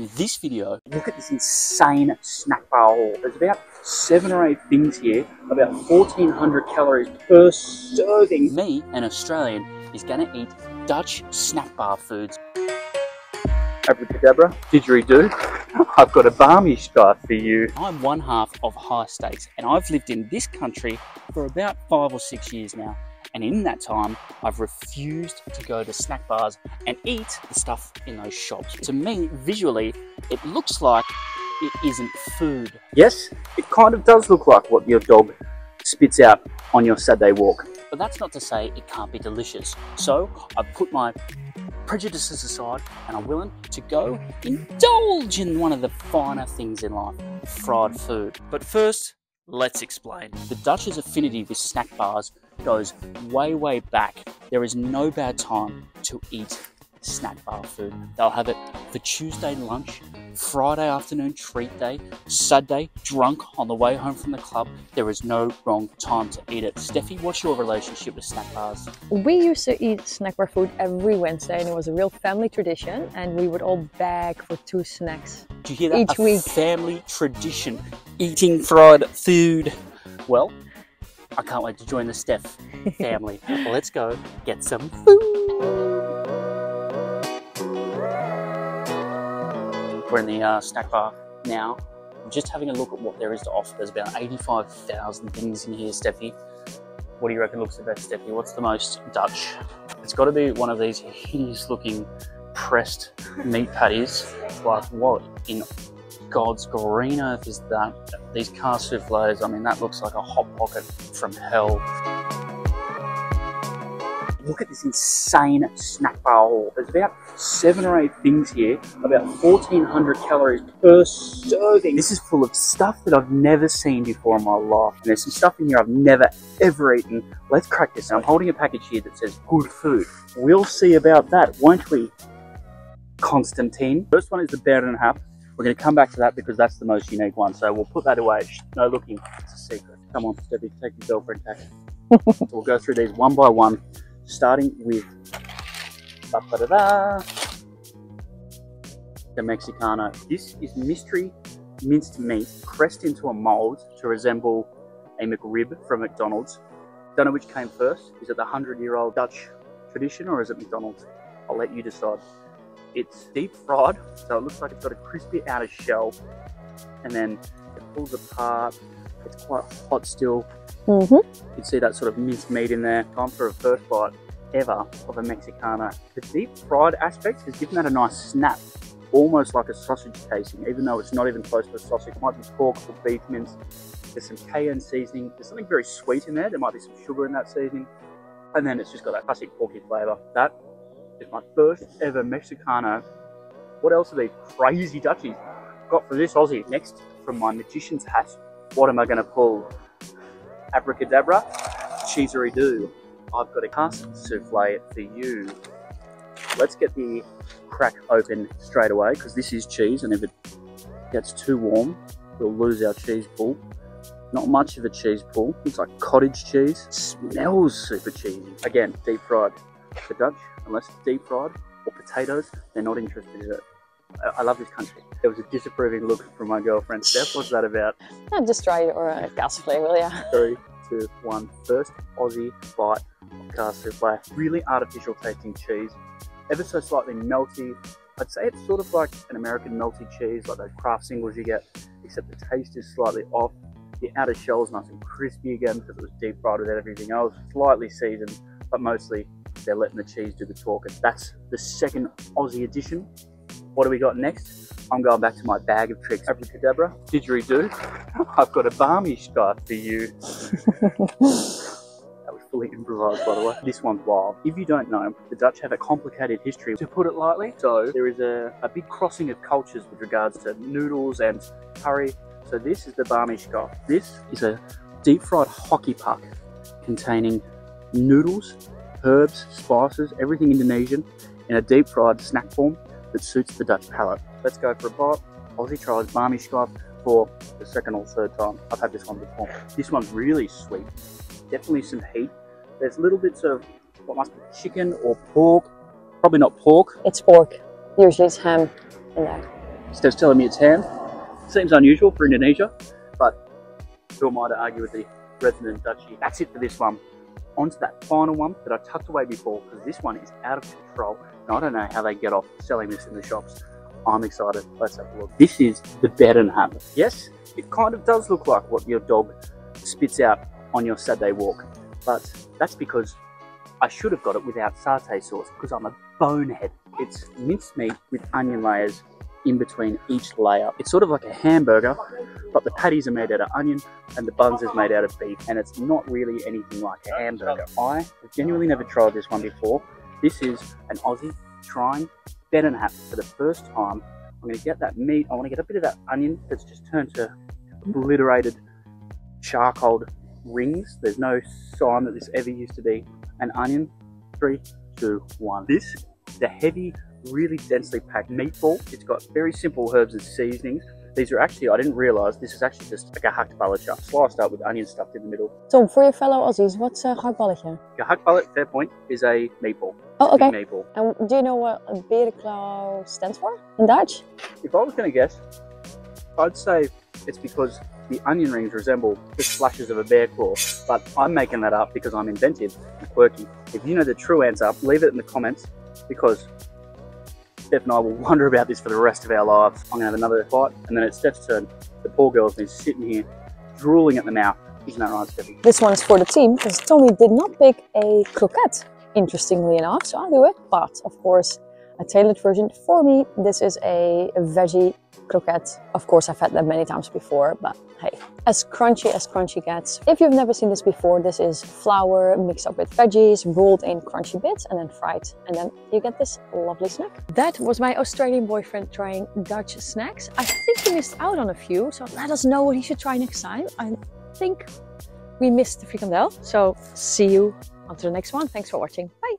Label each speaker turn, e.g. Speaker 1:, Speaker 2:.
Speaker 1: In this video, look at this insane snack bar haul. There's about 7 or 8 things here, about 1,400 calories per serving. Me, an Australian, is gonna eat Dutch snack bar foods. Abracadabra, didgeridoo, I've got a barmy start for you. I'm one half of High Stakes, and I've lived in this country for about 5 or 6 years now. And in that time, I've refused to go to snack bars and eat the stuff in those shops. To me, visually, it looks like it isn't food. Yes, it kind of does look like what your dog spits out on your Saturday walk. But that's not to say it can't be delicious. So I've put my prejudices aside and I'm willing to go indulge in one of the finer things in life, fried food. But first, let's explain. The Dutch's affinity with snack bars goes way, way back. There is no bad time to eat snack bar food. They'll have it for Tuesday lunch, Friday afternoon treat day, Saturday drunk on the way home from the club. There is no wrong time to eat it. Steffi, what's your relationship with snack bars?
Speaker 2: We used to eat snack bar food every Wednesday, and it was a real family tradition, and we would all beg for 2 snacks.
Speaker 1: Do you hear that?
Speaker 2: Each week.
Speaker 1: Family tradition, eating fried food. Well, I can't wait to join the Steph family. Let's go get some food. We're in the snack bar now. I'm just having a look at what there is to offer. There's about 85,000 things in here, Steffi. What do you reckon looks the best, Steffi? What's the most Dutch? It's got to be one of these hideous looking pressed meat patties. Like what in God's green earth is that? These car soufflés, I mean, that looks like a hot pocket from hell. Look at this insane snack bar haul. There's about 7 or 8 things here, about 1,400 calories per serving. This is full of stuff that I've never seen before in my life. And there's some stuff in here I've never ever eaten. Let's crack this. I'm holding a package here that says good food. We'll see about that, won't we, Constantijn? First one is the bear and a half. We're going to come back to that because that's the most unique one. So we'll put that away. No looking, it's a secret. Come on, Steffi, take your girlfriend tack. We'll go through these one by one, starting with the Mexicano. This is mystery minced meat pressed into a mold to resemble a McRib from McDonald's. Don't know which came first. Is it the 100-year-old Dutch tradition or is it McDonald's? I'll let you decide. It's deep fried, so it looks like it's got a crispy outer shell, and then it pulls apart. It's quite hot still. You can see that sort of minced meat in there. Time for a first bite ever of a Mexicano. The deep fried aspect has given that a nice snap, almost like a sausage casing, even though it's not even close to a sausage. It might be pork or beef mince. There's some cayenne seasoning. There's something very sweet in there. There might be some sugar in that seasoning. And then it's just got that classic porky flavour. That is my first ever Mexicano. What else are these crazy Dutchies got for this Aussie? Next, from my magician's hat, what am I going to pull? Abracadabra, cheesery-doo. I've got a custard souffle for you. Let's get the crack open straight away because this is cheese, and if it gets too warm, we'll lose our cheese pull. Not much of a cheese pull. Looks like cottage cheese. Smells super cheesy. Again, deep fried. The Dutch, unless it's deep fried or potatoes, they're not interested in it. I love this country. There was a disapproving look from my girlfriend. Steph, what's that about?
Speaker 2: I'll just try it or a cassouffle, will ya?
Speaker 1: 3, 2, 1. First Aussie bite of car souffle. Really artificial tasting cheese. Ever so slightly melty. I'd say it's sort of like an American melty cheese, like those craft singles you get, except the taste is slightly off. The outer shell is nice and crispy again because it was deep fried with everything else. Slightly seasoned, but mostly they're letting the cheese do the talking. That's the second Aussie edition. What do we got next? I'm going back to my bag of tricks. Abracadabra, didgeridoo, I've got a barmy start for you. That was fully improvised, by the way. This one's wild. If you don't know, the Dutch have a complicated history, to put it lightly. So there is a big crossing of cultures with regards to noodles and curry. So this is the barmy start. This is a deep fried hockey puck containing noodles, herbs, spices, everything Indonesian in a deep fried snack form that suits the Dutch palate. Let's go for a bite. Aussie tries barmy scott for the second or third time. I've had this one before. This one's really sweet. Definitely some heat. There's little bits of what must be chicken or pork. Probably not pork.
Speaker 2: It's pork. Usually it's ham in there.
Speaker 1: Steph's telling me it's ham. Seems unusual for Indonesia, but who am I to argue with the resident Dutchie? That's it for this one. On to that final one that I tucked away before, because this one is out of control. And I don't know how they get off selling this in the shops. I'm excited. Let's have a look. This is the bed and hammock. Yes, it kind of does look like what your dog spits out on your Saturday walk, but that's because I should have got it without satay sauce, because I'm a bonehead. It's minced meat with onion layers in between each layer. It's sort of like a hamburger, but the patties are made out of onion and the buns is made out of beef, and it's not really anything like a hamburger. I have genuinely never tried this one before. This is an Aussie trying bed and hammock for the first time. I'm going to get that meat. I want to get a bit of that onion that's just turned to obliterated charcoal rings. There's no sign that this ever used to be an onion. 3, 2, 1. This, the heavy, really densely packed meatball. It's got very simple herbs and seasonings. These are actually, I didn't realise, this is actually just like a gehaktballetje, sliced up with onion stuffed in the middle.
Speaker 2: Tom, for your fellow Aussies, what's a gehaktballetje?
Speaker 1: Gehaktballet, fair point, is a meatball.
Speaker 2: Oh, okay.
Speaker 1: Meatball.
Speaker 2: And do you know what a berenklauw stands for in Dutch?
Speaker 1: If I was going to guess, I'd say it's because the onion rings resemble just flashes of a bear claw, but I'm making that up because I'm inventive and quirky. If you know the true answer, leave it in the comments, because Steph and I will wonder about this for the rest of our lives. I'm going to have another bite, and then it's Steph's turn. The poor girl's been sitting here, drooling at the mouth. Isn't that right, Steffi?
Speaker 2: This one's for the team, because Tommy did not pick a croquette, interestingly enough, so I'll do it. But, of course, a tailored version for me. This is a veggie croquette. Of course, I've had them many times before, but hey, as crunchy gets. If you've never seen this before, this is flour mixed up with veggies, rolled in crunchy bits and then fried. And then you get this lovely snack. That was my Australian boyfriend trying Dutch snacks. I think he missed out on a few, so let us know what he should try next time. I think we missed the frikandel. So see you on to the next one. Thanks for watching. Bye.